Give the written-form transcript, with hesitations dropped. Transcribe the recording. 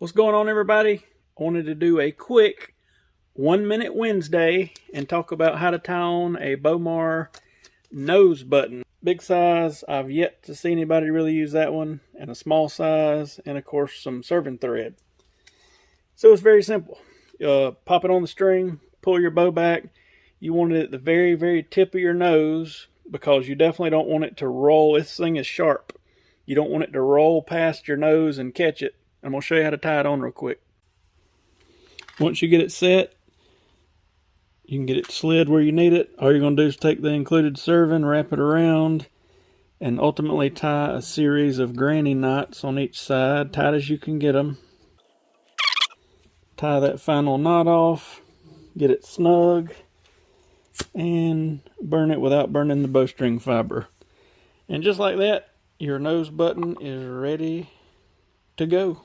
What's going on, everybody? I wanted to do a quick 1 minute Wednesday and talk about how to tie on a Bowmar nose button. Big size, I've yet to see anybody really use that one, and a small size, and of course some serving thread. So it's very simple. Pop it on the string, pull your bow back. You want it at the very, very tip of your nose because you definitely don't want it to roll. This thing is sharp. You don't want it to roll past your nose and catch it. I'm going to show you how to tie it on real quick. Once you get it set, you can get it slid where you need it. All you're going to do is take the included serving, wrap it around, and ultimately tie a series of granny knots on each side, tight as you can get them. Tie that final knot off, get it snug, and burn it without burning the bowstring fiber. And just like that, your nose button is ready to go.